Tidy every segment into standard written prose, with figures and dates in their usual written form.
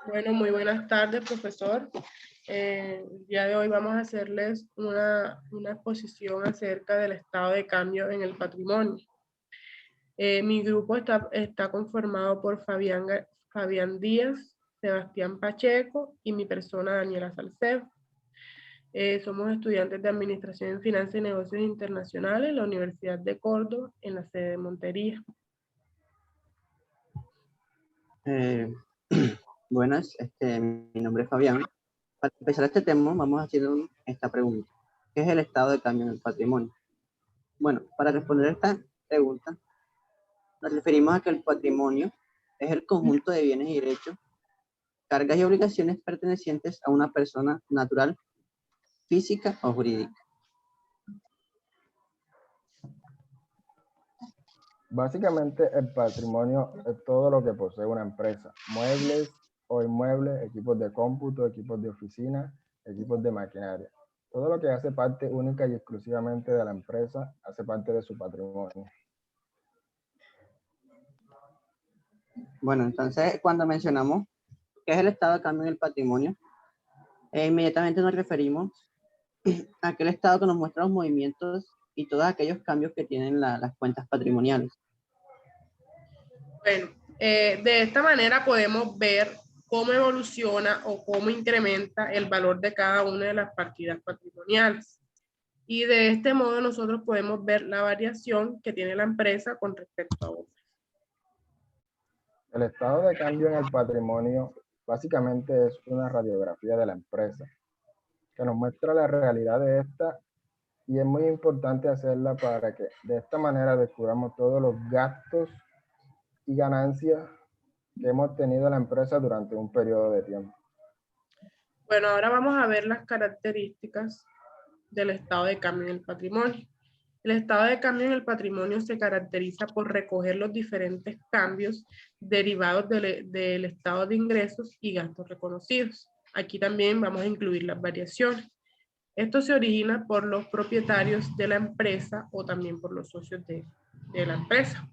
Bueno, muy buenas tardes, profesor. El día de hoy vamos a hacerles una exposición acerca del estado de cambio en el patrimonio. Mi grupo está conformado por Fabián Díaz, Sebastián Pacheco y mi persona Daniela Salcedo. Somos estudiantes de Administración en Finanzas y Negocios Internacionales en la Universidad de Córdoba, en la sede de Montería. Buenas, mi nombre es Fabián. Para empezar este tema, vamos a hacer esta pregunta. ¿Qué es el estado de cambio en el patrimonio? Bueno, para responder esta pregunta, nos referimos a que el patrimonio es el conjunto de bienes y derechos, cargas y obligaciones pertenecientes a una persona natural, física o jurídica. Básicamente, el patrimonio es todo lo que posee una empresa: muebles o inmuebles, equipos de cómputo, equipos de oficina, equipos de maquinaria. Todo lo que hace parte única y exclusivamente de la empresa hace parte de su patrimonio. Bueno, entonces, cuando mencionamos qué es el estado de cambio en el patrimonio, inmediatamente nos referimos a aquel estado que nos muestra los movimientos y todos aquellos cambios que tienen las cuentas patrimoniales. Bueno, de esta manera podemos ver cómo evoluciona o cómo incrementa el valor de cada una de las partidas patrimoniales. Y de este modo nosotros podemos ver la variación que tiene la empresa con respecto a otras. El estado de cambio en el patrimonio básicamente es una radiografía de la empresa que nos muestra la realidad de esta, y es muy importante hacerla para que de esta manera descubramos todos los gastos y ganancias que hemos tenido en la empresa durante un periodo de tiempo. Bueno, ahora vamos a ver las características del estado de cambio en el patrimonio. El estado de cambio en el patrimonio se caracteriza por recoger los diferentes cambios derivados del estado de ingresos y gastos reconocidos. Aquí también vamos a incluir las variaciones. Esto se origina por los propietarios de la empresa o también por los socios de la empresa.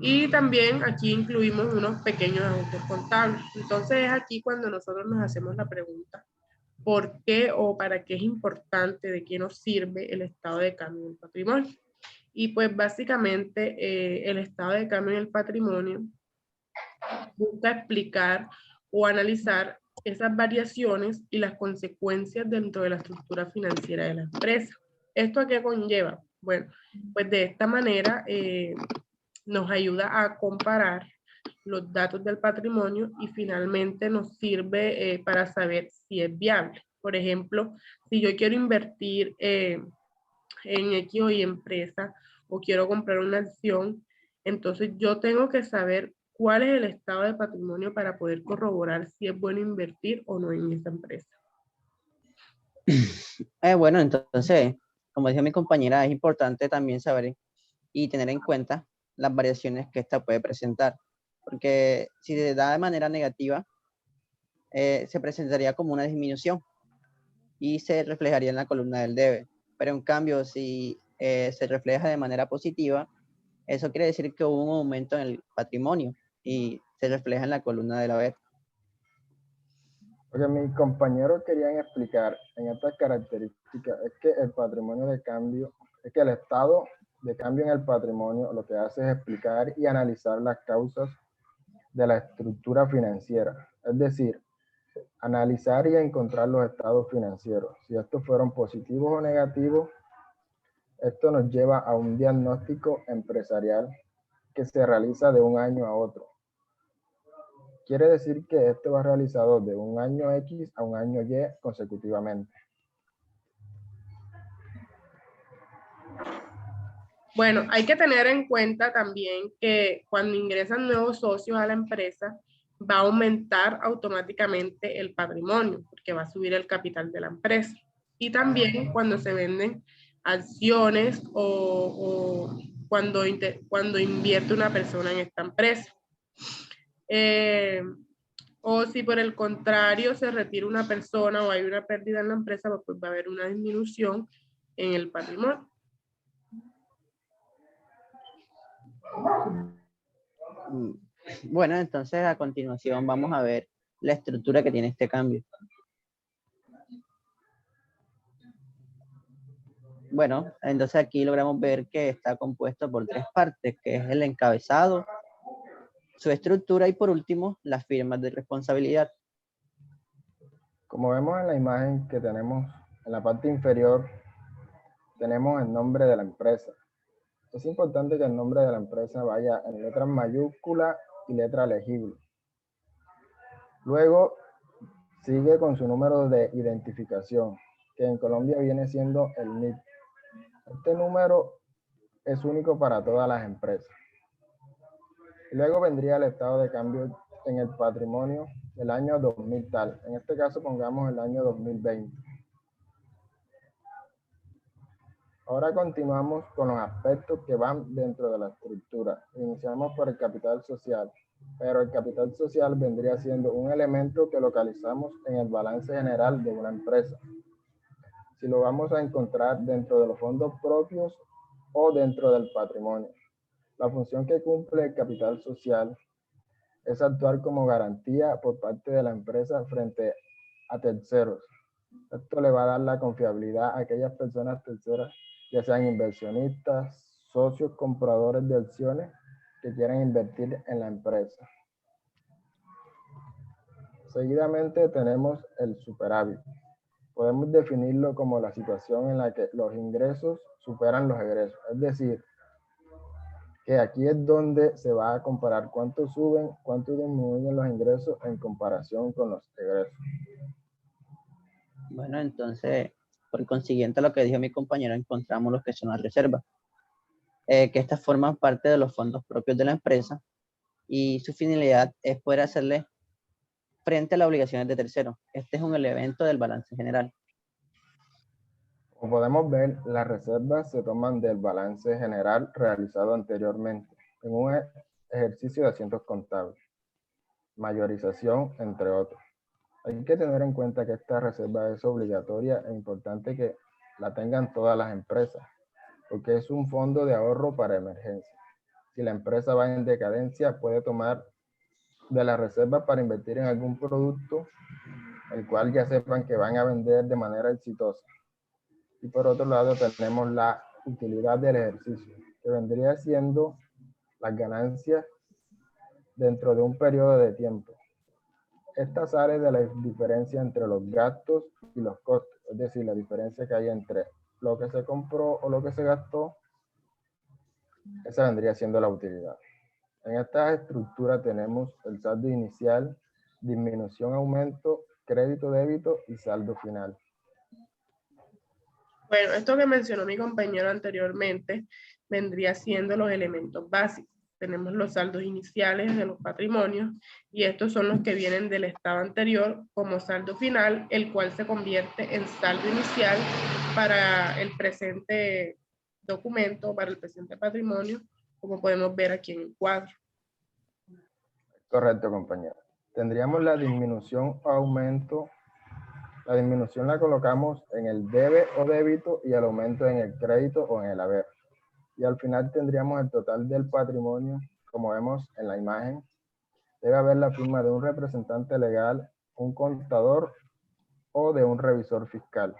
Y también aquí incluimos unos pequeños ajustes contables. Entonces es aquí cuando nosotros nos hacemos la pregunta, ¿por qué o para qué es importante, de qué nos sirve el estado de cambio del patrimonio? Y pues básicamente el estado de cambio en el patrimonio busca explicar o analizar esas variaciones y las consecuencias dentro de la estructura financiera de la empresa. ¿Esto a qué conlleva? Bueno, pues de esta manera nos ayuda a comparar los datos del patrimonio y finalmente nos sirve para saber si es viable. Por ejemplo, si yo quiero invertir en X o Y empresa o quiero comprar una acción, entonces yo tengo que saber cuál es el estado de patrimonio para poder corroborar si es bueno invertir o no en esa empresa. Bueno, entonces, como decía mi compañera, es importante también saber y tener en cuenta las variaciones que esta puede presentar, porque si se da de manera negativa, se presentaría como una disminución y se reflejaría en la columna del debe. Pero en cambio, si se refleja de manera positiva, eso quiere decir que hubo un aumento en el patrimonio y se refleja en la columna del haber. Lo que mis compañeros querían explicar en estas características es que el patrimonio de cambio, es que el estado de cambio en el patrimonio lo que hace es explicar y analizar las causas de la estructura financiera, es decir, analizar y encontrar los estados financieros. Si estos fueron positivos o negativos, esto nos lleva a un diagnóstico empresarial que se realiza de un año a otro. Quiere decir que esto va realizado de un año X a un año Y consecutivamente. Bueno, hay que tener en cuenta también que cuando ingresan nuevos socios a la empresa, va a aumentar automáticamente el patrimonio, porque va a subir el capital de la empresa. Y también cuando se venden acciones o cuando invierte una persona en esta empresa. O si por el contrario se retira una persona o hay una pérdida en la empresa, pues va a haber una disminución en el patrimonio. Bueno, entonces a continuación vamos a ver la estructura que tiene este cambio. Bueno, entonces aquí logramos ver que está compuesto por tres partes, que es el encabezado, su estructura y por último las firmas de responsabilidad. Como vemos en la imagen que tenemos en la parte inferior, tenemos el nombre de la empresa. Es importante que el nombre de la empresa vaya en letras mayúsculas y letra legible. Luego sigue con su número de identificación, que en Colombia viene siendo el NIP. Este número es único para todas las empresas. Y luego vendría el estado de cambio en el patrimonio del año 2000 tal. En este caso pongamos el año 2020. Ahora continuamos con los aspectos que van dentro de la estructura. Iniciamos por el capital social, pero el capital social vendría siendo un elemento que localizamos en el balance general de una empresa. Si lo vamos a encontrar dentro de los fondos propios o dentro del patrimonio. La función que cumple el capital social es actuar como garantía por parte de la empresa frente a terceros. Esto le va a dar la confiabilidad a aquellas personas terceras, ya sean inversionistas, socios, compradores de acciones que quieran invertir en la empresa. Seguidamente tenemos el superávit. Podemos definirlo como la situación en la que los ingresos superan los egresos. Es decir, que aquí es donde se va a comparar cuánto suben, cuánto disminuyen los ingresos en comparación con los egresos. Bueno, entonces, por consiguiente, lo que dijo mi compañero, encontramos lo que son las reservas, que estas forman parte de los fondos propios de la empresa y su finalidad es poder hacerle frente a las obligaciones de terceros. Este es un elemento del balance general. Como podemos ver, las reservas se toman del balance general realizado anteriormente en un ejercicio de asientos contables, mayorización, entre otros. Hay que tener en cuenta que esta reserva es obligatoria e importante que la tengan todas las empresas, porque es un fondo de ahorro para emergencia. Si la empresa va en decadencia, puede tomar de la reserva para invertir en algún producto, el cual ya sepan que van a vender de manera exitosa. Y por otro lado tenemos la utilidad del ejercicio, que vendría siendo las ganancias dentro de un periodo de tiempo. Esta sale de la diferencia entre los gastos y los costos, es decir, la diferencia que hay entre lo que se compró o lo que se gastó, esa vendría siendo la utilidad. En esta estructura tenemos el saldo inicial, disminución, aumento, crédito, débito y saldo final. Bueno, esto que mencionó mi compañero anteriormente vendría siendo los elementos básicos. Tenemos los saldos iniciales de los patrimonios y estos son los que vienen del estado anterior como saldo final, el cual se convierte en saldo inicial para el presente documento, para el presente patrimonio, como podemos ver aquí en el cuadro. Correcto, compañero. Tendríamos la disminución o aumento. La disminución la colocamos en el debe o débito y el aumento en el crédito o en el haber. Y al final tendríamos el total del patrimonio, como vemos en la imagen. Debe haber la firma de un representante legal, un contador o de un revisor fiscal.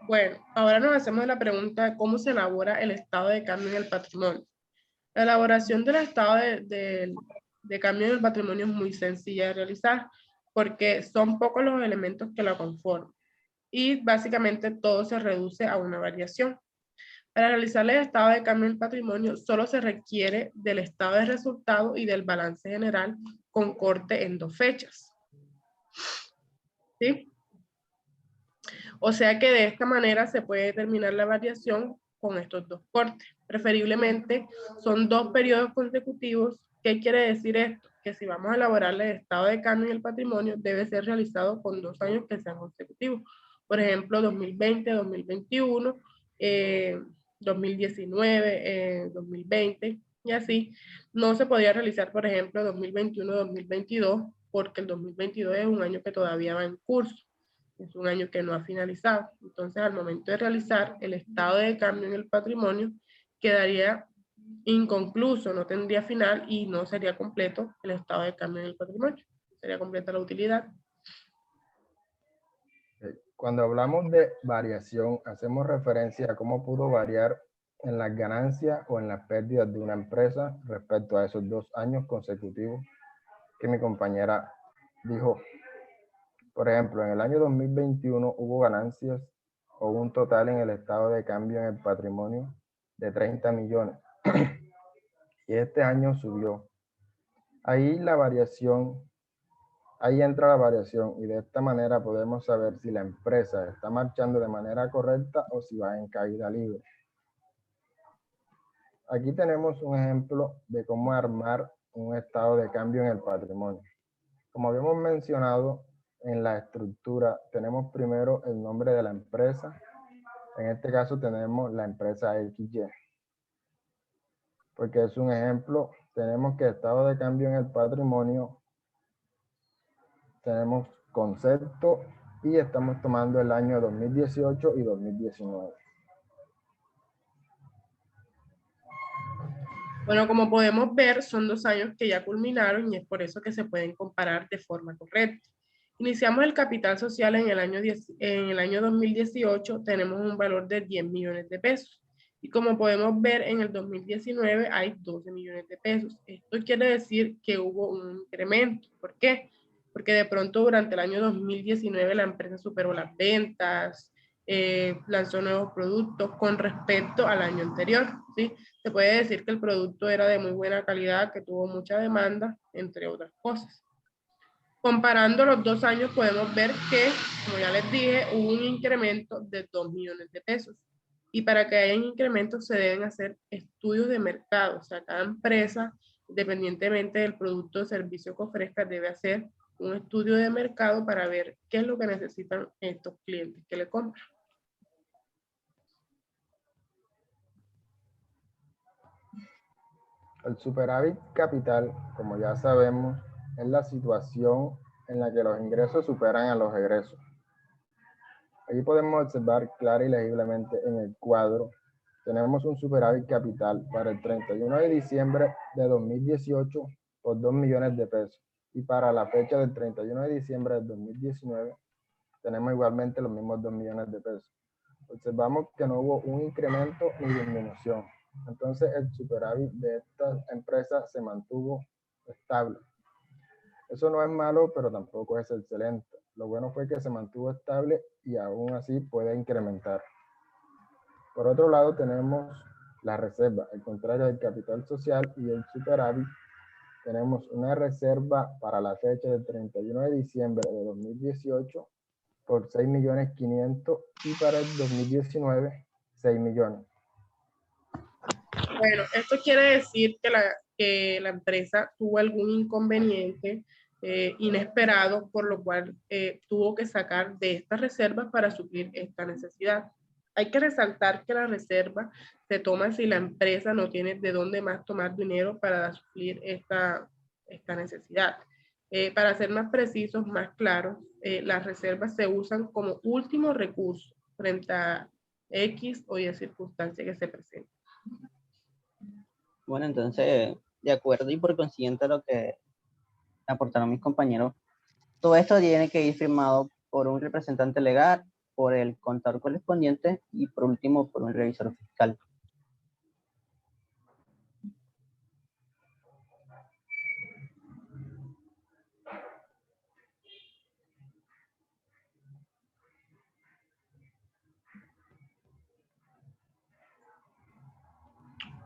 Bueno, ahora nos hacemos la pregunta de cómo se elabora el estado de cambio en el patrimonio. La elaboración del estado de cambio en el patrimonio es muy sencilla de realizar porque son pocos los elementos que la conforman y básicamente todo se reduce a una variación. Para realizar el estado de cambio en el patrimonio solo se requiere del estado de resultado y del balance general con corte en 2 fechas. ¿Sí? O sea que de esta manera se puede determinar la variación con estos 2 cortes. Preferiblemente son 2 periodos consecutivos. ¿Qué quiere decir esto? Que si vamos a elaborar el estado de cambio en el patrimonio, debe ser realizado con 2 años que sean consecutivos. Por ejemplo, 2020, 2021, 2019, 2020 y así. No se podría realizar, por ejemplo, 2021, 2022, porque el 2022 es un año que todavía va en curso. Es un año que no ha finalizado. Entonces, al momento de realizar el estado de cambio en el patrimonio, quedaría inconcluso, no tendría final y no sería completo el estado de cambio en el patrimonio. Sería completa la utilidad. Cuando hablamos de variación, hacemos referencia a cómo pudo variar en las ganancias o en las pérdidas de una empresa respecto a esos 2 años consecutivos que mi compañera dijo. Por ejemplo, en el año 2021 hubo ganancias o un total en el estado de cambio en el patrimonio de 30 millones. Y este año subió. Ahí entra la variación y de esta manera podemos saber si la empresa está marchando de manera correcta o si va en caída libre. Aquí tenemos un ejemplo de cómo armar un estado de cambio en el patrimonio. Como habíamos mencionado en la estructura, tenemos primero el nombre de la empresa. En este caso tenemos la empresa XY. Porque es un ejemplo, tenemos que estado de cambio en el patrimonio, tenemos concepto y estamos tomando el año 2018 y 2019. Bueno, como podemos ver, son 2 años que ya culminaron y es por eso que se pueden comparar de forma correcta. Iniciamos el capital social en el año 2018, tenemos un valor de 10 millones de pesos. Y como podemos ver, en el 2019 hay 12 millones de pesos. Esto quiere decir que hubo un incremento. ¿Por qué? Porque de pronto durante el año 2019 la empresa superó las ventas, lanzó nuevos productos con respecto al año anterior, ¿sí? Se puede decir que el producto era de muy buena calidad, que tuvo mucha demanda, entre otras cosas. Comparando los 2 años podemos ver que, como ya les dije, hubo un incremento de 2 millones de pesos. Y para que haya un incremento se deben hacer estudios de mercado. O sea, cada empresa, independientemente del producto o servicio que ofrezca, debe hacer un estudio de mercado para ver qué es lo que necesitan estos clientes que le compran. El superávit capital, como ya sabemos, es la situación en la que los ingresos superan a los egresos. Aquí podemos observar clara y legiblemente en el cuadro, tenemos un superávit capital para el 31 de diciembre de 2018 por 2 millones de pesos. Y para la fecha del 31 de diciembre del 2019 tenemos igualmente los mismos 2 millones de pesos. Observamos que no hubo un incremento ni disminución. Entonces el superávit de esta empresa se mantuvo estable. Eso no es malo, pero tampoco es excelente. Lo bueno fue que se mantuvo estable y aún así puede incrementar. Por otro lado tenemos la reserva, al contrario del capital social y el superávit. Tenemos una reserva para la fecha del 31 de diciembre de 2018 por 6.500.000 y para el 2019 6 millones. Bueno, esto quiere decir que la empresa tuvo algún inconveniente inesperado, por lo cual tuvo que sacar de estas reservas para suplir esta necesidad. Hay que resaltar que la reserva se toma si la empresa no tiene de dónde más tomar dinero para suplir esta necesidad. Para ser más precisos, más claros, las reservas se usan como último recurso frente a X o Y circunstancia que se presente. Bueno, entonces, de acuerdo y por consiguiente a lo que aportaron mis compañeros, todo esto tiene que ir firmado por un representante legal, por el contador correspondiente y por último por un revisor fiscal.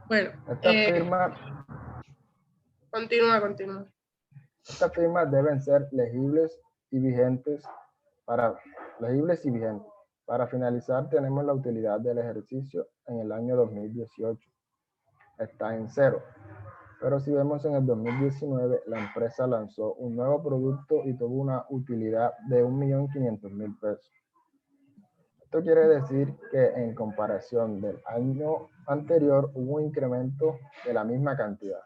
Bueno, continúa. Estas firmas deben ser legibles y vigentes. Para finalizar, tenemos la utilidad del ejercicio en el año 2018. Está en 0. Pero si vemos en el 2019, la empresa lanzó un nuevo producto y tuvo una utilidad de 1.500.000 pesos. Esto quiere decir que en comparación del año anterior hubo un incremento de la misma cantidad.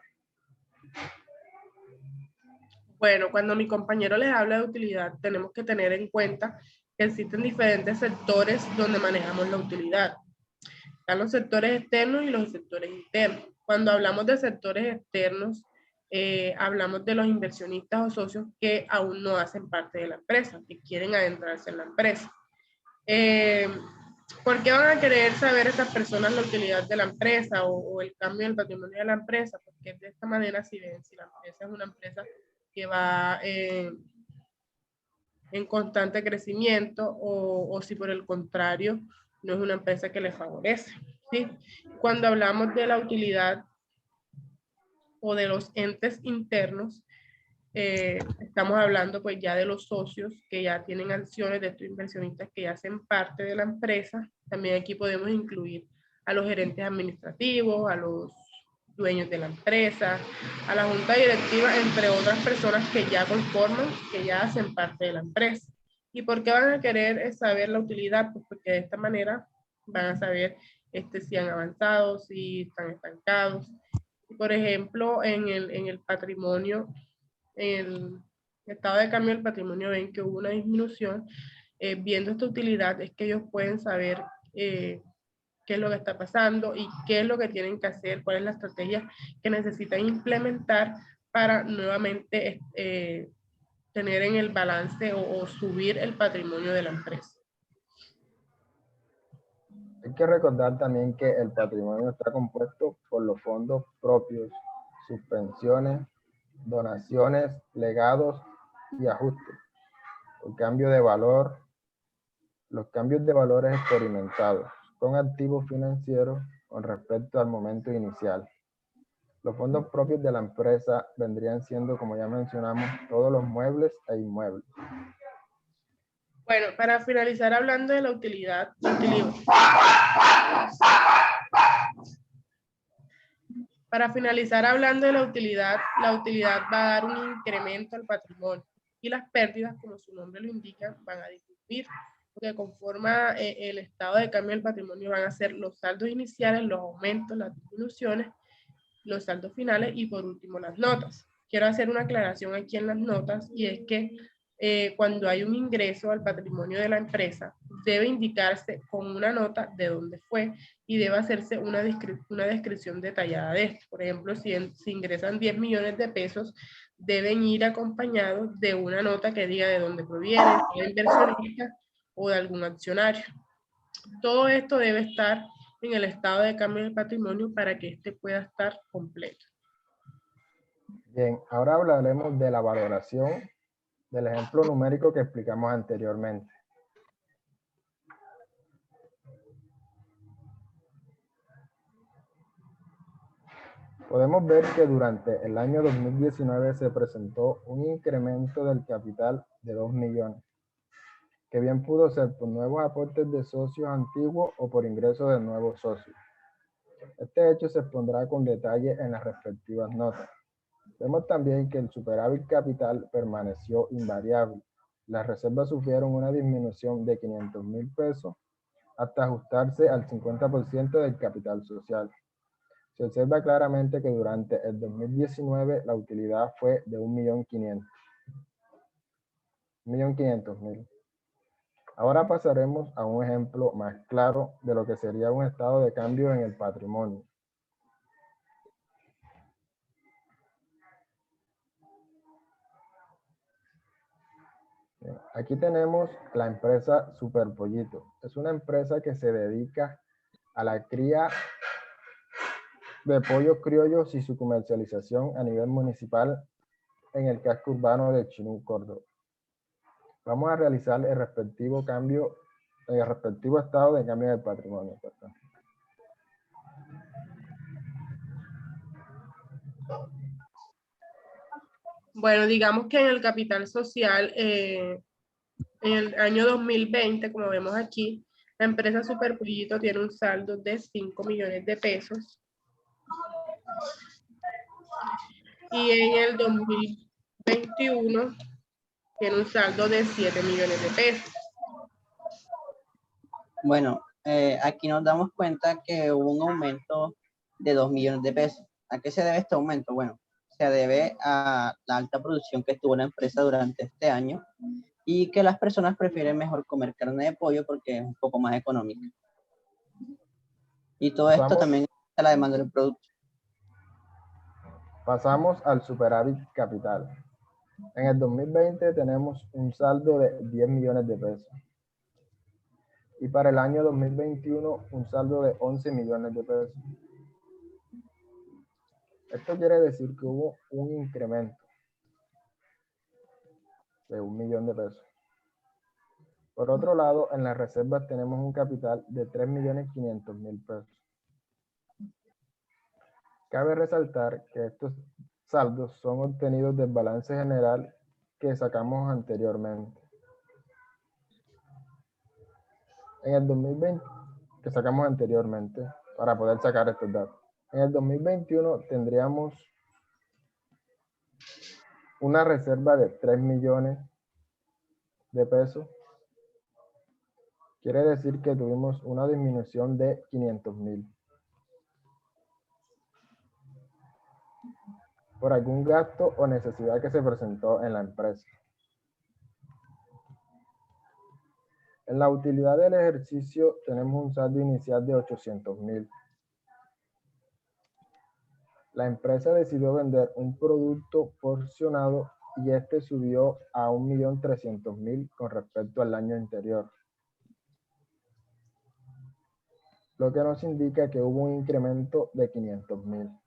Bueno, cuando mi compañero les habla de utilidad, tenemos que tener en cuenta que existen diferentes sectores donde manejamos la utilidad. Están los sectores externos y los sectores internos. Cuando hablamos de sectores externos, hablamos de los inversionistas o socios que aún no hacen parte de la empresa, que quieren adentrarse en la empresa. ¿Por qué van a querer saber estas personas la utilidad de la empresa o el cambio del patrimonio de la empresa? Porque de esta manera si ven si la empresa es una empresa que va en constante crecimiento o si por el contrario no es una empresa que les favorece, ¿sí? Cuando hablamos de la utilidad o de los entes internos, estamos hablando pues ya de los socios que ya tienen acciones, de estos inversionistas que ya hacen parte de la empresa. También aquí podemos incluir a los gerentes administrativos, a los dueños de la empresa, a la junta directiva, entre otras personas que ya conforman, que ya hacen parte de la empresa. ¿Y por qué van a querer saber la utilidad? Pues porque de esta manera van a saber si han avanzado, si están estancados. Por ejemplo, en el patrimonio, en el estado de cambio del patrimonio, ven que hubo una disminución. Viendo esta utilidad es que ellos pueden saber qué es lo que está pasando y qué es lo que tienen que hacer, cuál es la estrategia que necesitan implementar para nuevamente tener en el balance o subir el patrimonio de la empresa. Hay que recordar también que el patrimonio está compuesto por los fondos propios, suspensiones, donaciones, legados y ajustes. El cambio de valor, los cambios de valores experimentados con activos financieros con respecto al momento inicial. Los fondos propios de la empresa vendrían siendo, como ya mencionamos, todos los muebles e inmuebles. Bueno, para finalizar hablando de la utilidad, la utilidad va a dar un incremento al patrimonio y las pérdidas, como su nombre lo indica, van a disminuir. Lo que conforma el estado de cambio del patrimonio van a ser los saldos iniciales, los aumentos, las disminuciones, los saldos finales y por último las notas. Quiero hacer una aclaración aquí en las notas y es que cuando hay un ingreso al patrimonio de la empresa, debe indicarse con una nota de dónde fue y debe hacerse una descripción detallada de esto. Por ejemplo, si ingresan 10 millones de pesos, deben ir acompañados de una nota que diga de dónde proviene, de la inversionista o de algún accionario. Todo esto debe estar en el estado de cambio del patrimonio para que éste pueda estar completo. Bien, ahora hablaremos de la valoración del ejemplo numérico que explicamos anteriormente. Podemos ver que durante el año 2019 se presentó un incremento del capital de 2 millones, que bien pudo ser por nuevos aportes de socios antiguos o por ingreso de nuevos socios. Este hecho se expondrá con detalle en las respectivas notas. Vemos también que el superávit capital permaneció invariable. Las reservas sufrieron una disminución de 500,000 pesos hasta ajustarse al 50% del capital social. Se observa claramente que durante el 2019 la utilidad fue de 1.500.000. Ahora pasaremos a un ejemplo más claro de lo que sería un estado de cambio en el patrimonio. Aquí tenemos la empresa Superpollito. Es una empresa que se dedica a la cría de pollos criollos y su comercialización a nivel municipal en el casco urbano de Chinú, Córdoba. Vamos a realizar el respectivo estado de cambio del patrimonio. Bueno, digamos que en el capital social, en el año 2020, como vemos aquí, la empresa Superpollito tiene un saldo de 5 millones de pesos. Y en el 2021 tiene un saldo de 7 millones de pesos. Bueno, aquí nos damos cuenta que hubo un aumento de 2 millones de pesos. ¿A qué se debe este aumento? Bueno, se debe a la alta producción que tuvo la empresa durante este año y que las personas prefieren mejor comer carne de pollo porque es un poco más económica. Y todo esto Pasamos- también a la demanda del producto. Pasamos al superávit capital. En el 2020 tenemos un saldo de 10 millones de pesos. Y para el año 2021 un saldo de 11 millones de pesos. Esto quiere decir que hubo un incremento de 1 millón de pesos. Por otro lado, en las reservas tenemos un capital de 3.500.000 pesos. Cabe resaltar que estos saldos son obtenidos del balance general que sacamos anteriormente. En el 2020, que sacamos anteriormente para poder sacar estos datos. En el 2021 tendríamos una reserva de 3 millones de pesos. Quiere decir que tuvimos una disminución de 500.000. Por algún gasto o necesidad que se presentó en la empresa. En la utilidad del ejercicio tenemos un saldo inicial de 800.000. La empresa decidió vender un producto porcionado y este subió a 1.300.000 con respecto al año anterior. Lo que nos indica que hubo un incremento de 500.000.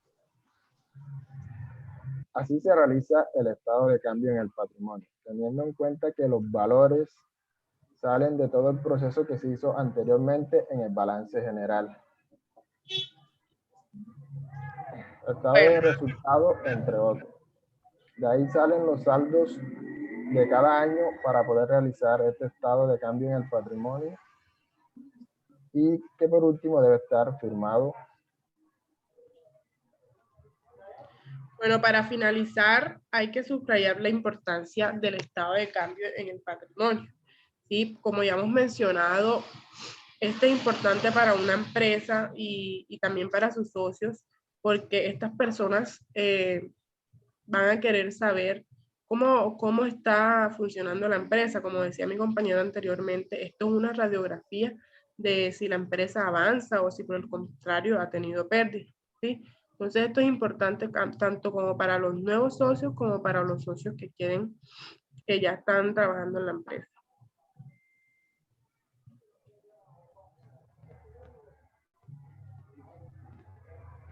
Así se realiza el estado de cambio en el patrimonio, teniendo en cuenta que los valores salen de todo el proceso que se hizo anteriormente en el balance general. Estado de resultado, entre otros. De ahí salen los saldos de cada año para poder realizar este estado de cambio en el patrimonio y que por último debe estar firmado. Bueno, para finalizar, hay que subrayar la importancia del estado de cambio en el patrimonio. ¿Sí? Como ya hemos mencionado, este es importante para una empresa y también para sus socios, porque estas personas van a querer saber cómo está funcionando la empresa. Como decía mi compañero anteriormente, esto es una radiografía de si la empresa avanza o si por el contrario ha tenido pérdidas, ¿sí? Entonces esto es importante tanto como para los nuevos socios como para los socios que ya están trabajando en la empresa.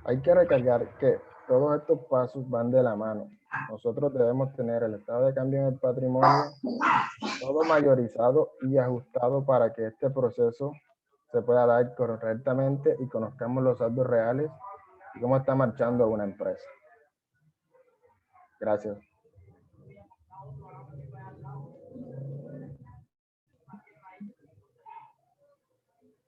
Hay que recalcar que todos estos pasos van de la mano. Nosotros debemos tener el estado de cambio en el patrimonio todo mayorizado y ajustado para que este proceso se pueda dar correctamente y conozcamos los saldos reales y cómo está marchando una empresa. Gracias.